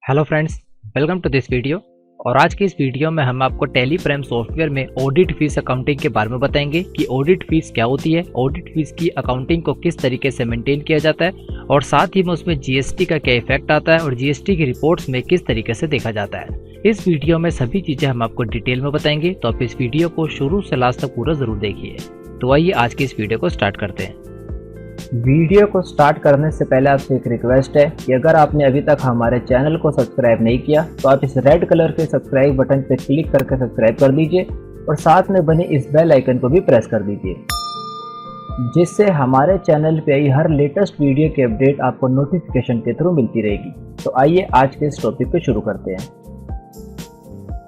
Hello friends, welcome to this video. और आज की इस वीडियो में हम आपको टैली प्राइम सॉफ्टवेयर में ऑडिट फीस अकाउंटिंग के बारे में बताएंगे कि ऑडिट फीस क्या होती है, ऑडिट फीस की अकाउंटिंग को किस तरीके से मेंटेन किया जाता है और साथ ही में उसमें जीएसटी का क्या इफेक्ट आता है और जीएसटी की रिपोर्ट्स में किस तरीके से देखा जाता है। इस वीडियो में सभी चीज़ें हम आपको डिटेल में बताएंगे, तो आप इस वीडियो को शुरू से लास्ट तक पूरा ज़रूर देखिए। तो आइए आज की इस वीडियो को स्टार्ट करते हैं। वीडियो को स्टार्ट करने से पहले आपसे एक रिक्वेस्ट है कि अगर आपने अभी तक हमारे चैनल को सब्सक्राइब नहीं किया तो आप इस रेड कलर के सब्सक्राइब बटन पर क्लिक करके सब्सक्राइब कर दीजिए और साथ में बने इस बेल आइकन को भी प्रेस कर दीजिए, जिससे हमारे चैनल पे आई हर लेटेस्ट वीडियो की अपडेट आपको नोटिफिकेशन के थ्रू मिलती रहेगी। तो आइए आज के इस टॉपिक को शुरू करते हैं।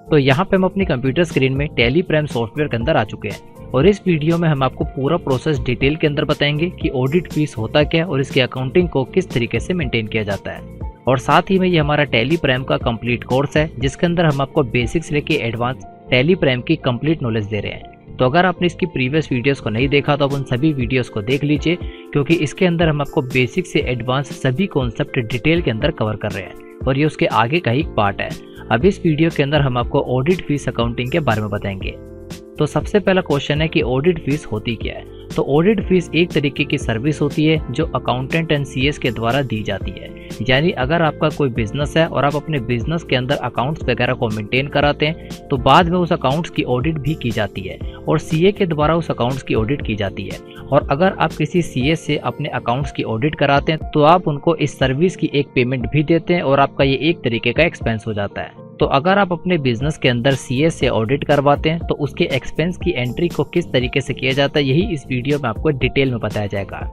तो यहाँ पे हम अपनी कंप्यूटर स्क्रीन में टैली प्राइम सॉफ्टवेयर के अंदर आ चुके हैं और इस वीडियो में हम आपको पूरा प्रोसेस डिटेल के अंदर बताएंगे कि ऑडिट फीस होता क्या और इसकी अकाउंटिंग को किस तरीके से मेंटेन किया जाता है। और साथ ही में ये हमारा टैली प्राइम का कंप्लीट कोर्स है, जिसके अंदर हम आपको बेसिक से लेके एडवांस टैली प्राइम की कंप्लीट नॉलेज दे रहे हैं। तो अगर आपने इसकी प्रीवियस वीडियोस को नहीं देखा तो आप उन सभी वीडियोस को देख लीजिए, क्योंकि इसके अंदर हम आपको बेसिक से एडवांस सभी कॉन्सेप्ट डिटेल के अंदर कवर कर रहे हैं और ये उसके आगे का ही पार्ट है। अब इस वीडियो के अंदर हम आपको ऑडिट फीस अकाउंटिंग के बारे में बताएंगे। तो सबसे पहला क्वेश्चन है कि ऑडिट फीस होती क्या है। तो ऑडिट फीस एक तरीके की सर्विस होती है जो अकाउंटेंट एंड सीएस के द्वारा दी जाती है। यानी अगर आपका कोई बिजनेस है और आप अपने बिजनेस के अंदर अकाउंट्स वगैरह को मेंटेन कराते हैं तो बाद में उस अकाउंट्स की ऑडिट भी की जाती है और सीए के द्वारा उस अकाउंट्स की ऑडिट की जाती है। और अगर आप किसी सीए से अपने अकाउंट्स की ऑडिट कराते हैं तो आप उनको इस सर्विस की एक पेमेंट भी देते हैं और आपका ये एक तरीके का एक्सपेंस हो जाता है। तो अगर आप अपने बिजनेस के अंदर सीए से ऑडिट करवाते हैं तो उसके एक्सपेंस की एंट्री को किस तरीके से किया जाता है, यही इस वीडियो में आपको डिटेल में बताया जाएगा।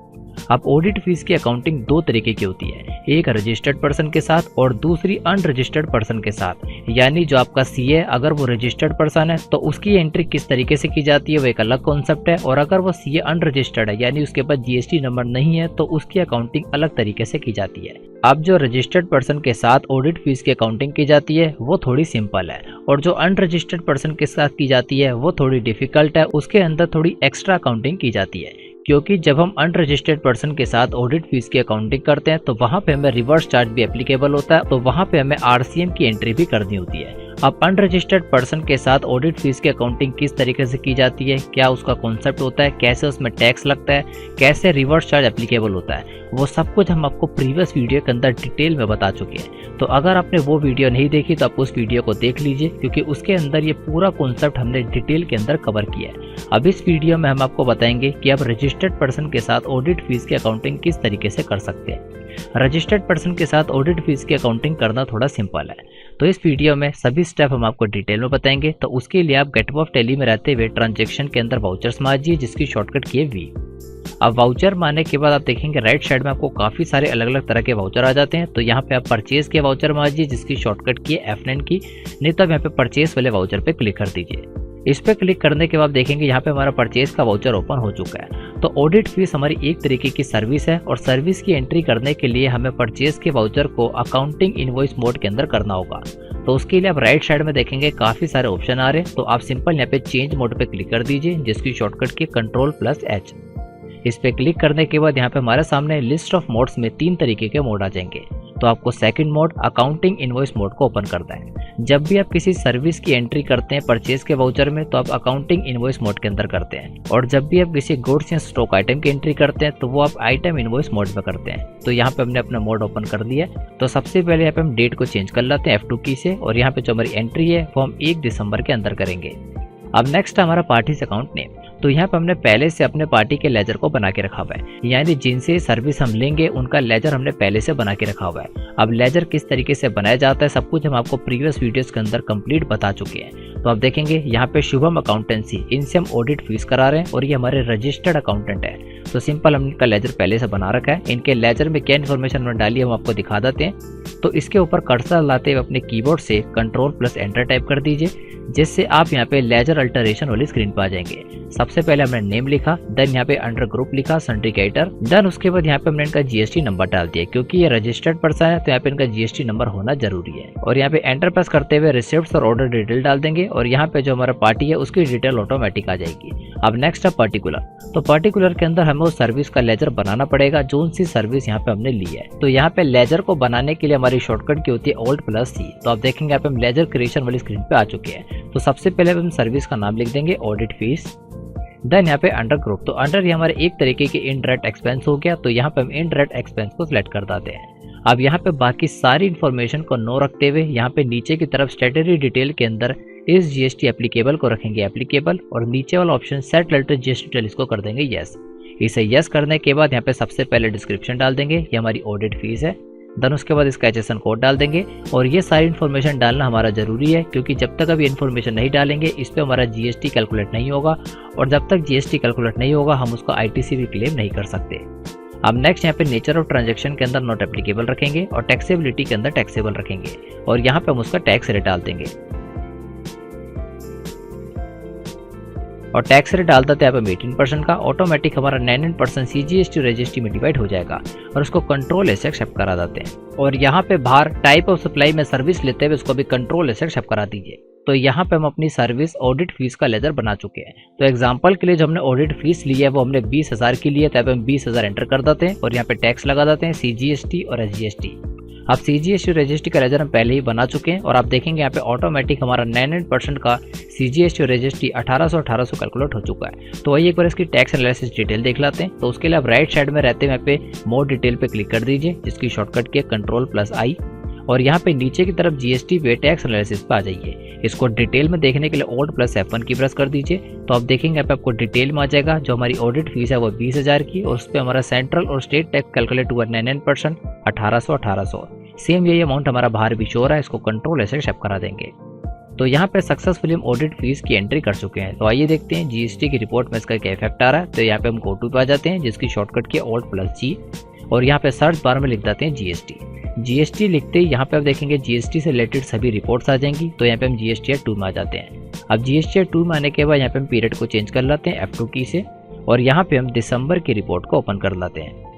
अब ऑडिट फीस की अकाउंटिंग दो तरीके की होती है, एक रजिस्टर्ड पर्सन के साथ और दूसरी अनरजिस्टर्ड पर्सन के साथ। यानी जो आपका सीए अगर वो रजिस्टर्ड पर्सन है तो उसकी एंट्री किस तरीके से की जाती है वो एक अलग कॉन्सेप्ट है, और अगर वो सीए अनरजिस्टर्ड है यानी उसके पास जीएसटी नंबर नहीं है तो उसकी अकाउंटिंग अलग तरीके से की जाती है। अब जो रजिस्टर्ड पर्सन के साथ ऑडिट फीस की अकाउंटिंग की जाती है वो थोड़ी सिंपल है, और जो अनरजिस्टर्ड पर्सन के साथ की जाती है वो थोड़ी डिफिकल्ट है। उसके अंदर थोड़ी एक्स्ट्रा अकाउंटिंग की जाती है, क्योंकि जब हम अनरजिस्टर्ड पर्सन के साथ ऑडिट फीस की अकाउंटिंग करते हैं तो वहाँ पे हमें रिवर्स चार्ज भी एप्लीकेबल होता है, तो वहाँ पे हमें आरसीएम की एंट्री भी करनी होती है। अब अनरजिस्टर्ड पर्सन के साथ ऑडिट फीस की अकाउंटिंग किस तरीके से की जाती है, क्या उसका कॉन्सेप्ट होता है, कैसे उसमें टैक्स लगता है, कैसे रिवर्स चार्ज एप्लीकेबल होता है, वो सब कुछ हम आपको प्रीवियस वीडियो के अंदर डिटेल में बता चुके हैं। तो अगर आपने वो वीडियो नहीं देखी तो आप उस वीडियो को देख लीजिए, क्योंकि उसके अंदर ये पूरा कॉन्सेप्ट हमने डिटेल के अंदर कवर किया है। अब इस वीडियो में हम आपको बताएंगे कि आप रजिस्टर्ड पर्सन के साथ ऑडिट फीस की अकाउंटिंग किस तरीके से कर सकते हैं। रजिस्टर्ड पर्सन के साथ ऑडिट फीस की अकाउंटिंग करना थोड़ा सिंपल है, तो इस वीडियो में सभी स्टेप हम आपको डिटेल में बताएंगे। तो उसके लिए आप गेटवे ऑफ टैली में रहते हुए ट्रांजैक्शन के अंदर वाउचर्स मारिए, जिसकी शॉर्टकट की है वी। अब वाउचर मारने के बाद आप देखेंगे राइट साइड में आपको काफी सारे अलग अलग तरह के वाउचर आ जाते हैं। तो यहाँ पे आप परचेज के वाउचर मारिए, जिसकी शॉर्टकट की है F9 की, नहीं तो आप यहाँ पे परचेज वाले वाउचर पे क्लिक कर दीजिए। इस पे क्लिक करने के बाद देखेंगे यहाँ पे हमारा परचेज का वाउचर ओपन हो चुका है। तो ऑडिट फीस हमारी एक तरीके की सर्विस है और सर्विस की एंट्री करने के लिए हमें परचेज के वाउचर को अकाउंटिंग इनवॉइस मोड के अंदर करना होगा। तो उसके लिए आप राइट साइड में देखेंगे काफी सारे ऑप्शन आ रहे हैं, तो आप सिंपल यहाँ पे चेंज मोड पे क्लिक कर दीजिए, जिसकी शॉर्टकट की Ctrl+H। इस पे क्लिक करने के बाद यहाँ पे हमारे सामने लिस्ट ऑफ मोड्स में 3 तरीके के मोड आ जाएंगे। तो आपको second mode accounting invoice mode को ओपन करना है। जब भी आप किसी सर्विस की एंट्री करते हैं परचेज के वाउचर में तो आप अकाउंटिंग इनवॉइस मोड के अंदर करते हैं, और जब भी आप किसी गुड्स या स्टॉक आइटम की एंट्री करते हैं तो वो आप आइटम इनवॉइस मोड में करते हैं। तो यहाँ पे हमने अपना मोड ओपन कर दिया। तो सबसे पहले यहाँ पे हम डेट को चेंज कर लेते हैं F2 की से, और यहाँ पे जो हमारी एंट्री है वो हम 1 दिसंबर के अंदर करेंगे। अब नेक्स्ट है हमारा पार्टीज अकाउंट नेम। तो यहाँ पे हमने पहले से अपने पार्टी के लेजर को बना के रखा हुआ है, यानी जिनसे सर्विस हम लेंगे उनका लेजर हमने पहले से बना के रखा हुआ है। अब लेजर किस तरीके से बनाया जाता है सब कुछ हम आपको प्रीवियस वीडियोस के अंदर कंप्लीट बता चुके हैं। तो आप देखेंगे यहाँ पे शुभम अकाउंटेंसी, इनसे हम ऑडिट फीस करा रहे हैं और ये हमारे रजिस्टर्ड अकाउंटेंट है। तो सिंपल हम इनका लेजर पहले से बना रखा है। इनके लेजर में क्या इन्फॉर्मेशन हमने डाली है हम आपको दिखा देते हैं। तो इसके ऊपर कर्सर लाते हुए अपने कीबोर्ड से Ctrl+Enter टाइप कर दीजिए, जिससे आप यहाँ पे लेजर अल्टरेशन वाली स्क्रीन पर आ जाएंगे। सबसे पहले हमने नेम लिखा, देन यहाँ पे अंडर ग्रुप लिखा सिंडिकेटर, देन उसके बाद यहाँ पे हमने इनका जीएसटी नंबर डाल दिया, क्योंकि ये रजिस्टर्ड पर्सन है तो यहाँ पे इनका जीएसटी नंबर होना जरूरी है। और यहाँ पे एंटर प्रेस करते हुए रिसिप्ट्स और ऑर्डर डिटेल डाल देंगे, और यहाँ पे जो हमारा पार्टी है उसकी डिटेल ऑटोमेटिक आ जाएगी। अब नेक्स्ट है पर्टिकुलर। तो पर्टिकुलर के अंदर हमें उस सर्विस का लेजर बनाना पड़ेगा जो सी सर्विस यहाँ पे हमने ली है। तो यहाँ पे लेजर को बनाने के लिए हमारी शॉर्टकट की होती है Alt+C। तो आप देखेंगे यहाँ पे हम लेजर क्रिएशन वाली स्क्रीन पे आ चुके हैं। तो सबसे पहले हम सर्विस का नाम लिख देंगे ऑडिट फीस, देन यहाँ पे अंडर ग्रुप। तो अंडर ये हमारे एक तरीके के इनडायरेक्ट एक्सपेंस हो गया, तो यहाँ पे हम इनडायरेक्ट एक्सपेंस को सिलेक्ट कर देते हैं। अब यहाँ पे बाकी सारी इन्फॉर्मेशन को नो रखते हुए यहाँ पे नीचे की तरफ स्टैट्यूटरी डिटेल के अंदर इस जीएसटी एप्लीकेबल को रखेंगे एप्लीकेबल, और नीचे वाला option set alter GST detail इसको कर देंगे यस। इसे यस करने के बाद यहाँ पे सबसे पहले डिस्क्रिप्शन डाल देंगे, ये हमारी ऑडिट फीस है। देन उसके बाद इसका HSN कोड डाल देंगे, और ये सारी इन्फॉर्मेशन डालना हमारा जरूरी है, क्योंकि जब तक अब ये इन्फॉर्मेशन नहीं डालेंगे इस पे हमारा जीएसटी कैलकुलेट नहीं होगा, और जब तक जीएसटी कैलकुलेट नहीं होगा हम उसका ITC भी क्लेम नहीं कर सकते। अब नेक्स्ट यहाँ पे नेचर ऑफ ट्रांजैक्शन के अंदर नॉट एप्लीकेबल रखेंगे, और टैक्सेबिलिटी के अंदर टैक्सेबल रखेंगे, और यहाँ पे हम उसका टैक्स रेट डाल देंगे। और टैक्स रेट डाल देते हैं यहाँ पे 18% का। ऑटोमेटिक हमारा 99% CGST रजिस्ट्री में डिवाइड हो जाएगा, और उसको कंट्रोल ऐसे एक्सेप्ट करा देते हैं। और यहाँ पे बाहर टाइप ऑफ सप्लाई में सर्विस लेते हुए उसको भी कंट्रोल ऐसे एक्सेप्ट करा दीजिए। तो यहाँ पे हम अपनी सर्विस ऑडिट फीस का लेजर बना चुके हैं। तो एग्जांपल के लिए जो हमने ऑडिट फीस ली है वो हमने 20,000 की ली है, तो यहाँ पे हम 20,000 एंटर कर देते हैं, और यहाँ पे टैक्स लगा देते हैं CGST और SGST। अब CGST रजिस्ट्री का लेजर हम पहले ही बना चुके हैं, और आप देखेंगे यहाँ पे ऑटोमेटिक हमारा 99% का CGST और रजिस्ट्री 1800 कैलकुलेट हो चुका है। तो वही एक बार इसकी टैक्स एनालिसिस डिटेल देख लेते हैं। तो उसके लिए आप राइट साइड में रहते हुए यहाँ पे मोर डिटेल पे क्लिक कर दीजिए, जिसकी शॉर्टकट की है Ctrl+I, और यहाँ पे नीचे की तरफ GST पे टैक्स एनालिसिस पे आ जाइए। इसको डिटेल में देखने के लिए Alt+F1 की प्रेस कर दीजिए। तो आप देखेंगे यहाँ पे आपको डिटेल में आ जाएगा। जो हमारी ऑडिट फीस है वो 20,000 की, और उस पर हमारा सेंट्रल और स्टेट टैक्स कैलकुलेट हुआ 99%, 1800। सेम यही अमाउंट हमारा बाहर भी शो हो रहा है, इसको कंट्रोल ऐसे एक्सेप्ट करा देंगे। तो यहाँ पे सक्सेसफुली हम ऑडिट फीस की एंट्री कर चुके हैं। तो आइए देखते हैं जीएसटी की रिपोर्ट में इसका क्या इफेक्ट आ रहा है। तो यहाँ पे हम गो टू पे आ जाते हैं, जिसकी शॉर्टकट की Alt+G, और यहाँ पे सर्च बार में लिख देते हैं जीएसटी लिखते ही यहाँ पे आप देखेंगे जीएसटी से रिलेटेड सभी रिपोर्ट्स आ जाएंगी। तो यहाँ पे हम GSTR 2 में आ जाते हैं। अब GSTR 2 में आने के बाद यहाँ पे हम पीरियड को चेंज कर लेते हैं F2 की से, और यहाँ पे हम दिसंबर की रिपोर्ट को ओपन कर लेते हैं।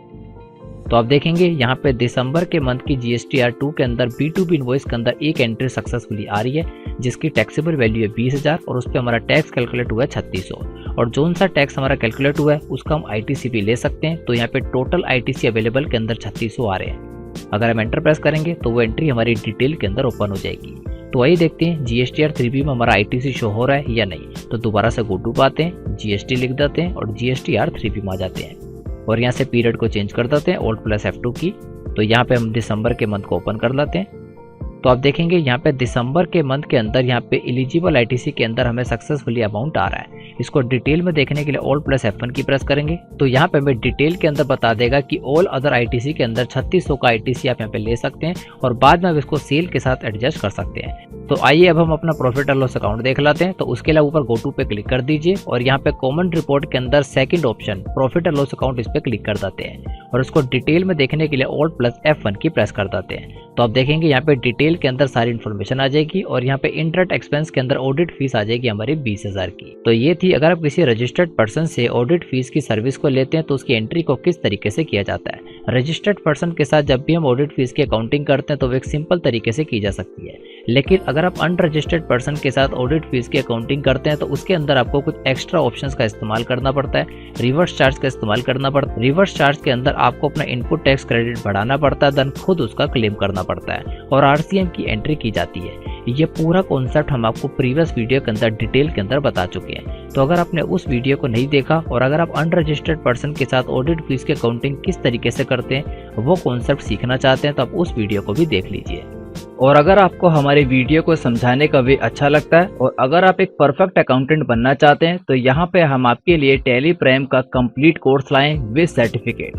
तो आप देखेंगे यहाँ पे दिसंबर के मंथ की GSTR 2 के अंदर B2B इनवॉइस के अंदर एक एंट्री सक्सेसफुली आ रही है, जिसकी टैक्सेबल वैल्यू है 20,000, और उस पर हमारा टैक्स कैलकुलेट हुआ है 3600, और जो सा टैक्स हमारा कैलकुलेट हुआ है उसका हम ITC भी ले सकते हैं। तो यहाँ पे टोटल ITC अवेलेबल के अंदर 3600 आ रहे हैं। अगर हम एंटर प्रेस करेंगे तो वो एंट्री हमारी डिटेल के अंदर ओपन हो जाएगी। तो वही देखते हैं GSTR 3B में हमारा ITC शो हो रहा है या नहीं। तो दोबारा से गो टू पाते हैं, GST लिख देते हैं, और GSTR 3B में आ जाते हैं, और यहाँ से पीरियड को चेंज कर देते हैं Alt+F2 की। तो यहाँ पे हम दिसंबर के मंथ को ओपन कर लेते हैं। तो आप देखेंगे यहाँ पे दिसंबर के मंथ के अंदर यहाँ पे एलिजिबल ITC के अंदर हमें सक्सेसफुली अमाउंट आ रहा है। इसको डिटेल में देखने के लिए Alt+F1 की प्रेस करेंगे, तो यहाँ पे हमें डिटेल के अंदर बता देगा कि ऑल अदर ITC के अंदर 3600 का ITC आप यहाँ पे ले सकते हैं, और बाद में आप इसको सेल के साथ एडजस्ट कर सकते हैं। तो आइए अब हम अपना प्रॉफिट एंड लॉस अकाउंट देख लेते हैं। तो उसके लिए ऊपर गो टू पे क्लिक कर दीजिए, और यहाँ पे कॉमन रिपोर्ट के अंदर second option profit and loss account, इस पे क्लिक कर देते हैं, और उसको डिटेल में देखने के लिए Alt+F1 की प्रेस कर देते हैं। तो आप देखेंगे यहाँ पे डिटेल के अंदर सारी इन्फॉर्मेशन आ जाएगी, और यहाँ पे इंटरेस्ट एक्सपेंस के अंदर ऑडिट फीस आ जाएगी हमारी 20,000 की। तो ये थी, अगर आप किसी रजिस्टर्ड पर्सन से ऑडिट फीस की सर्विस को लेते हैं तो उसकी एंट्री को किस तरीके से किया जाता है। रजिस्टर्ड पर्सन के साथ जब भी हम ऑडिट फीस की अकाउंटिंग करते हैं तो वो एक सिंपल तरीके से की जा सकती है, लेकिन अगर आप अनरजिस्टर्ड पर्सन के साथ ऑडिट फीस की अकाउंटिंग करते हैं तो उसके अंदर आपको कुछ एक्स्ट्रा ऑप्शंस का इस्तेमाल करना पड़ता है, रिवर्स चार्ज का इस्तेमाल करना पड़ता है। रिवर्स चार्ज के अंदर आपको अपना इनपुट टैक्स क्रेडिट बढ़ाना पड़ता है, देन खुद उसका क्लेम करना पड़ता है, और RCM की एंट्री की जाती है। ये पूरा कॉन्सेप्ट हम आपको प्रीवियस वीडियो के अंदर डिटेल के अंदर बता चुके हैं। तो अगर आपने उस वीडियो को नहीं देखा, और अगर आप अनरजिस्टर्ड पर्सन के साथ ऑडिट फीस की अकाउंटिंग किस तरीके से करते हैं वो कॉन्सेप्ट सीखना चाहते हैं, तो आप उस वीडियो को भी देख लीजिए। और अगर आपको हमारे वीडियो को समझाने का वे अच्छा लगता है, और अगर आप एक परफेक्ट अकाउंटेंट बनना चाहते हैं, तो यहाँ पे हम आपके लिए टैली प्राइम का कंप्लीट कोर्स लाएं विद सर्टिफिकेट।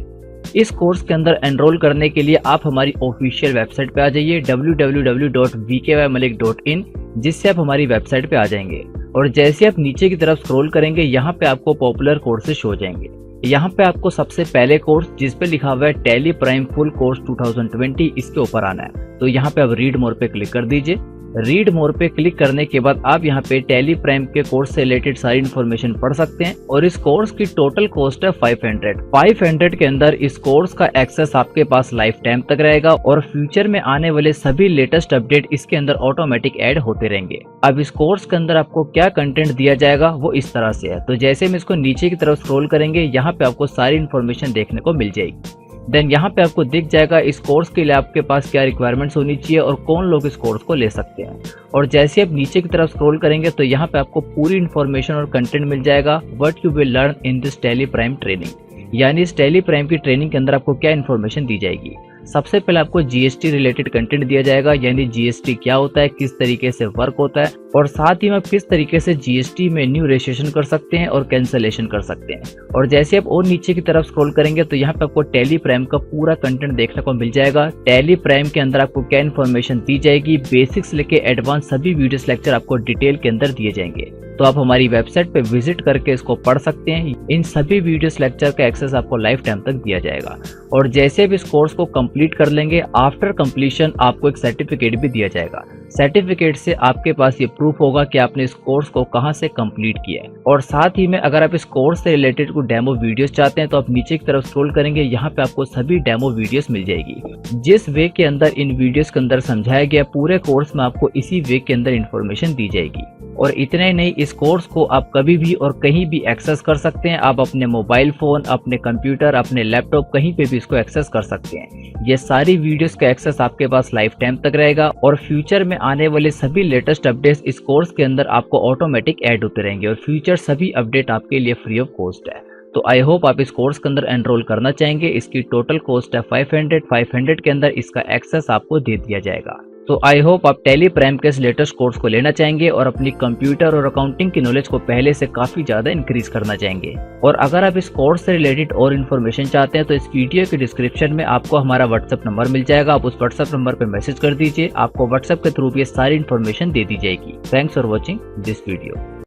इस कोर्स के अंदर एनरोल करने के लिए आप हमारी ऑफिशियल वेबसाइट पे आ जाइए www.vkymalik.in, जिससे आप हमारी वेबसाइट पे आ जाएंगे, और जैसे आप नीचे की तरफ स्क्रॉल करेंगे यहाँ पे आपको पॉपुलर कोर्सेज शो हो जाएंगे। यहाँ पे आपको सबसे पहले कोर्स जिस पे लिखा हुआ है टैली प्राइम फुल कोर्स 2020, इसके ऊपर आना है। तो यहाँ पे आप रीड मोर पे क्लिक कर दीजिए। रीड मोर पे क्लिक करने के बाद आप यहाँ पे टैली प्राइम के कोर्स से रिलेटेड सारी इन्फॉर्मेशन पढ़ सकते हैं और इस कोर्स की टोटल कॉस्ट है 500 के अंदर इस कोर्स का एक्सेस आपके पास लाइफ टाइम तक रहेगा और फ्यूचर में आने वाले सभी लेटेस्ट अपडेट इसके अंदर ऑटोमेटिक ऐड होते रहेंगे। अब इस कोर्स के अंदर आपको क्या कंटेंट दिया जाएगा वो इस तरह से है। तो जैसे हम इसको नीचे की तरफ स्क्रॉल करेंगे यहाँ पे आपको सारी इन्फॉर्मेशन देखने को मिल जाएगी। देन यहाँ पे आपको दिख जाएगा इस कोर्स के लिए आपके पास क्या रिक्वायरमेंट्स होनी चाहिए और कौन लोग इस कोर्स को ले सकते हैं। और जैसे आप नीचे की तरफ स्क्रॉल करेंगे तो यहाँ पे आपको पूरी इन्फॉर्मेशन और कंटेंट मिल जाएगा what you will learn in this tally prime training, यानी इस टैली प्राइम की ट्रेनिंग के अंदर आपको क्या इन्फॉर्मेशन दी जाएगी। सबसे पहले आपको जीएसटी रिलेटेड कंटेंट दिया जाएगा, यानी जीएसटी क्या होता है, किस तरीके से वर्क होता है और साथ ही में आप किस तरीके से जीएसटी में न्यू रजिस्ट्रेशन कर सकते हैं और कैंसलेशन कर सकते हैं। और जैसे आप और नीचे की तरफ स्क्रॉल करेंगे तो यहाँ पे आपको टैली प्राइम का पूरा कंटेंट देखने को मिल जाएगा। टैली प्राइम के अंदर आपको क्या इन्फॉर्मेशन दी जाएगी, बेसिक्स लेके एडवांस सभी वीडियोस लेक्चर आपको डिटेल के अंदर दिए जाएंगे। तो आप हमारी वेबसाइट पे विजिट करके इसको पढ़ सकते हैं। इन सभी वीडियोस लेक्चर का एक्सेस आपको लाइफ टाइम तक दिया जाएगा। और जैसे भी इस कोर्स को कंप्लीट कर लेंगे, आफ्टर कंप्लीशन आपको एक सर्टिफिकेट भी दिया जाएगा। सर्टिफिकेट से आपके पास ये प्रूफ होगा कि आपने इस कोर्स को कहां से कंप्लीट किया है। और साथ ही में अगर आप इस कोर्स से रिलेटेड कोई डेमो वीडियोस चाहते हैं तो आप नीचे की तरफ स्क्रॉल करेंगे, यहाँ पे आपको सभी डेमो वीडियोस मिल जाएगी। जिस वे के अंदर इन वीडियोस के अंदर समझाया गया पूरे कोर्स में आपको इसी वे के अंदर इन्फॉर्मेशन दी जाएगी। और इतना ही नहीं, इस कोर्स को आप कभी भी और कहीं भी एक्सेस कर सकते हैं। आप अपने मोबाइल फोन, अपने कंप्यूटर, अपने लैपटॉप कहीं पे भी इसको एक्सेस कर सकते हैं। ये सारी वीडियोस का एक्सेस आपके पास लाइफ टाइम तक रहेगा और फ्यूचर में आने वाले सभी लेटेस्ट अपडेट्स इस कोर्स के अंदर आपको ऑटोमेटिक ऐड होते रहेंगे और फ्यूचर सभी अपडेट आपके लिए फ्री ऑफ कॉस्ट है। तो आई होप आप इस कोर्स के अंदर एनरोल करना चाहेंगे। इसकी टोटल कॉस्ट है 500 के अंदर इसका एक्सेस आपको दे दिया जाएगा। तो आई होप आप टैली प्राइम के इस लेटेस्ट कोर्स को लेना चाहेंगे और अपनी कंप्यूटर और अकाउंटिंग की नॉलेज को पहले से काफी ज्यादा इंक्रीज करना चाहेंगे। और अगर आप इस कोर्स से रिलेटेड और इन्फॉर्मेशन चाहते हैं तो इस वीडियो के डिस्क्रिप्शन में आपको हमारा व्हाट्सएप नंबर मिल जाएगा। आप उस व्हाट्सएप नंबर पर मैसेज कर दीजिए, आपको व्हाट्सएप के थ्रू ये सारी इन्फॉर्मेशन दे दी जाएगी। Thanks for watching this video.